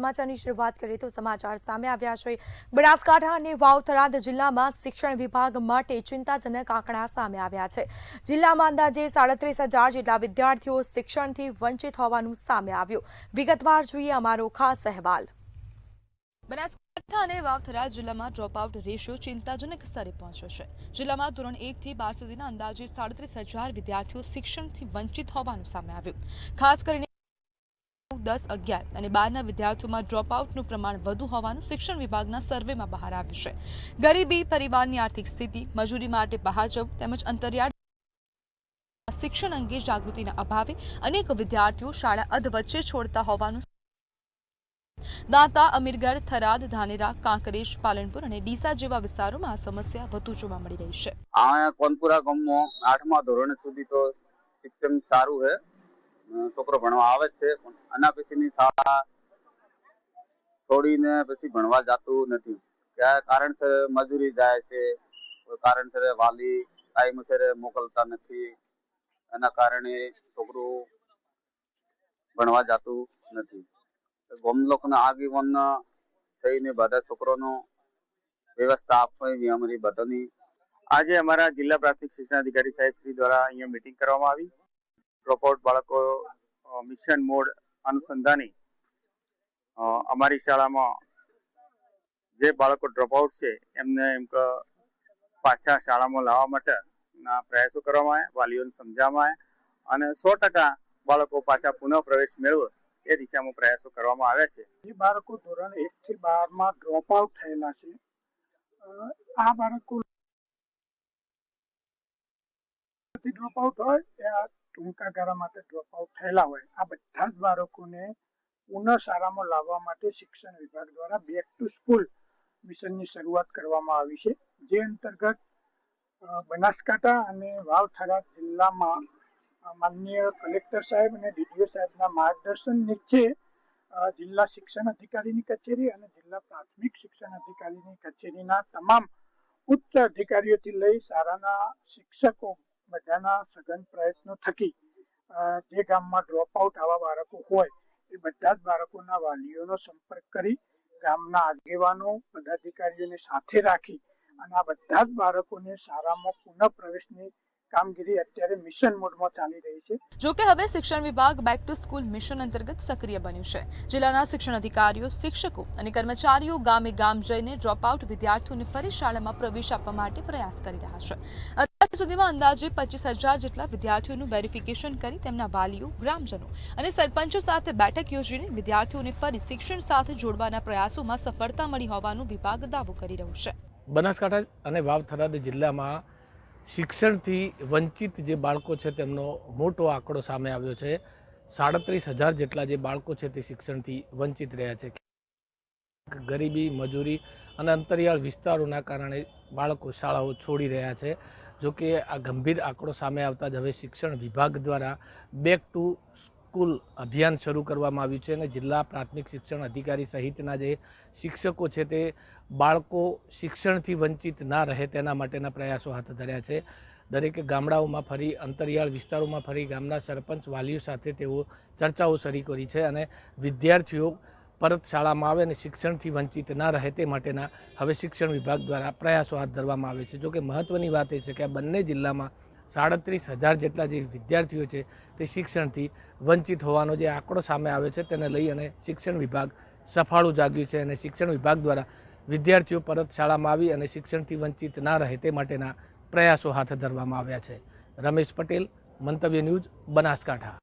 સમાચારની શરૂઆત કરીએ તો સમાચાર સામે આવ્યા છે। બનાસકાંઠા અને વાવ-થરાદ જિલ્લામાં શિક્ષણ વિભાગ માટે ચિંતાજનક આંકડા સામે આવ્યા છે। જિલ્લામાં અંદાજે 37,000 જેટલા વિદ્યાર્થીઓ શિક્ષણથી વંચિત હોવાનું સામે આવ્યું। વિગતવાર જોઈએ અમારો ખાસ અહેવાલ। બનાસકાંઠા અને વાવ-થરાદ જિલ્લામાં ડ્રોપઆઉટ રેશિયો ચિંતાજનક સ્તરે પહોંચ્યો છે। જિલ્લામાં ધોરણ 1 થી 12 સુધીના અંદાજે 37,000 વિદ્યાર્થીઓ શિક્ષણથી વંચિત હોવાનું સામે આવ્યું। ખાસ કરીને 10, 11 અને 12ના વિદ્યાર્થીઓમાં ડ્રોપઆઉટનું પ્રમાણ વધુ હોવાનું શિક્ષણ વિભાગના સર્વેમાં બહાર આવ્યું છે। ગરીબી, પરિવારની આર્થિક સ્થિતિ, મજૂરી માટે બહાર જવું તેમજ અંતરિયાળ શિક્ષણ અંગે જાગૃતિના અભાવે અનેક વિદ્યાર્થીઓ શાળા અધવચ્ચે છોડતા હોવાનું દાંતા, અમીરગઢ, થરાદ, ધાનેરા, કાંકરેજ, પાલનપુર અને ડીસા જેવા વિસ્તારોમાં આ સમસ્યા વધુ જોવા મળી રહી છે। આ કોનપુરા ગામમાં 8મા ધોરણ સુધી તો શિક્ષણ સારું છે, છોકરો ભણવા આવે છે, આના પછીની શાળા છોડીને પછી ભણવા જતું નથી। કયા કારણસર મજૂરી જાય છે, કોઈ કારણસર વાલી ટાઈમસર મોકલતા નથી, એના કારણે છોકરું ભણવા જતું નથી। ગામ લોકોના આગેવાન થઈને બધા છોકરોનો વ્યવસ્થા આપવી અમારી બધાની। આજે અમારા જિલ્લા પ્રાથમિક શિક્ષણાધિકારી સાહેબ શ્રી દ્વારા અહીંયા મીટિંગ કરવામાં આવી। ડ્રોપઆઉટ બાળકો મિશન મોડ અનુસંધાને અમારી શાળામાં જે બાળકો ડ્રોપઆઉટ છે એમને પાછા શાળામાં લાવવા માટેના પ્રયાસો કરવામાં આવ્યા, વાલીઓને સમજાવવામાં આવ્યા અને 100% બાળકો પાછા પુનઃ પ્રવેશ મેળવે એ દિશામાં પ્રયાસો કરવામાં આવ્યા છે। જે બાળકો ધોરણ 1 થી 12માં ડ્રોપઆઉટ થયેલા છે, આ બાળકો ડ્રોપઆઉટ હોય યા ટૂંકા ગાળા માટે ડ્રોપઆઉટ થયેલા હોય, આ બધા જ બાળકોને પુનઃ શાળામાં લાવવા માટે શિક્ષણ વિભાગ દ્વારા બેક ટુ સ્કૂલ મિશનની શરૂઆત કરવામાં આવી છે। જે અંતર્ગત બનાસકાંઠા અને વાવ-થરાદ જિલ્લામાં માનનીય કલેક્ટર સાહેબ અને ડીડીઓ સાહેબના માર્ગદર્શન નીચે જિલ્લા શિક્ષણ અધિકારીની કચેરી અને જિલ્લા પ્રાથમિક શિક્ષણ અધિકારીની કચેરીના તમામ ઉચ્ચ અધિકારીઓથી લઈ શાળાના શિક્ષકો બધાના સઘન પ્રયત્નો થકી જે ગામમાં ડ્રોપઆઉટ આવા બાળકો હોય એ બધા જ બાળકોના વાલીઓનો સંપર્ક કરી ગામના આગેવાનો પદાધિકારીઓને સાથે રાખી અને આ બધા જ બાળકોને શાળામાં પુનઃ પ્રવેશની કામગીરી અત્યારે મિશન મોડમાં ચાલી રહી છે। જો કે હવે શિક્ષણ વિભાગ બેક ટુ સ્કૂલ મિશન અંતર્ગત સક્રિય બન્યું છે। જિલ્લાના શિક્ષણ અધિકારીઓ, શિક્ષકો અને કર્મચારીઓ ગામે ગામ જઈને ડ્રોપઆઉટ વિદ્યાર્થીઓને ફરી શાળામાં પ્રવેશ આપવા માટે પ્રયાસ કરી રહ્યા છે। અત્યાર સુધીમાં અંદાજે 25,000 જેટલા વિદ્યાર્થીઓનું વેરિફિકેશન કરી તેમના વાલીઓ, ગ્રામજનો અને સરપંચો સાથે બેઠક યોજીને વિદ્યાર્થીઓને ફરી શિક્ષણ સાથે જોડવાના પ્રયાસોમાં સફળતા મળી હોવાનું વિભાગ દાવો કરી રહ્યું છે। બનાસકાંઠા અને વાવ-થરાદ જિલ્લામાં શિક્ષણથી વંચિત જે બાળકો છે તેમનો મોટો આંકડો સામે આવ્યો છે। 37,000 જેટલા જે બાળકો છે તે શિક્ષણથી વંચિત રહ્યા છે। ગરીબી, મજૂરી અને અંતરિયાળ વિસ્તારોના કારણે બાળકો શાળાઓ છોડી રહ્યા છે। જો કે આ ગંભીર આંકડો સામે આવતા જ હવે શિક્ષણ વિભાગ દ્વારા બેક ટુ સ્કૂલ અભિયાન શરૂ કરવામાં આવ્યું છે અને જિલ્લા પ્રાથમિક શિક્ષણ અધિકારી સહિતના જે શિક્ષકો છે તે બાળકો શિક્ષણથી વંચિત ના રહે તેના માટેના પ્રયાસો હાથ ધર્યા છે। દરેક ગામડાઓમાં ફરી, અંતરિયાળ વિસ્તારોમાં ફરી ગામના સરપંચ, વાલીઓ સાથે તેઓ ચર્ચાઓ શરૂ કરી છે અને વિદ્યાર્થીઓ પરત શાળામાં આવે અને શિક્ષણથી વંચિત ના રહે તે માટેના હવે શિક્ષણ વિભાગ દ્વારા પ્રયાસો હાથ ધરવામાં આવે છે। જો કે મહત્ત્વની વાત એ છે કે આ બંને જિલ્લામાં 37,000 જેટલા જે વિદ્યાર્થીઓ છે તે શિક્ષણથી વંચિત હોવાનો જે આંકડો સામે આવે છે તેને લઈ અને શિક્ષણ વિભાગ સફાળું જાગ્યું છે અને શિક્ષણ વિભાગ દ્વારા વિદ્યાર્થીઓ પરત શાળામાં આવી અને શિક્ષણથી વંચિત ના રહે તે માટેના પ્રયાસો હાથ ધરવામાં આવ્યા છે। રમેશ પટેલ, મંતવ્ય ન્યૂઝ, બનાસકાંઠા।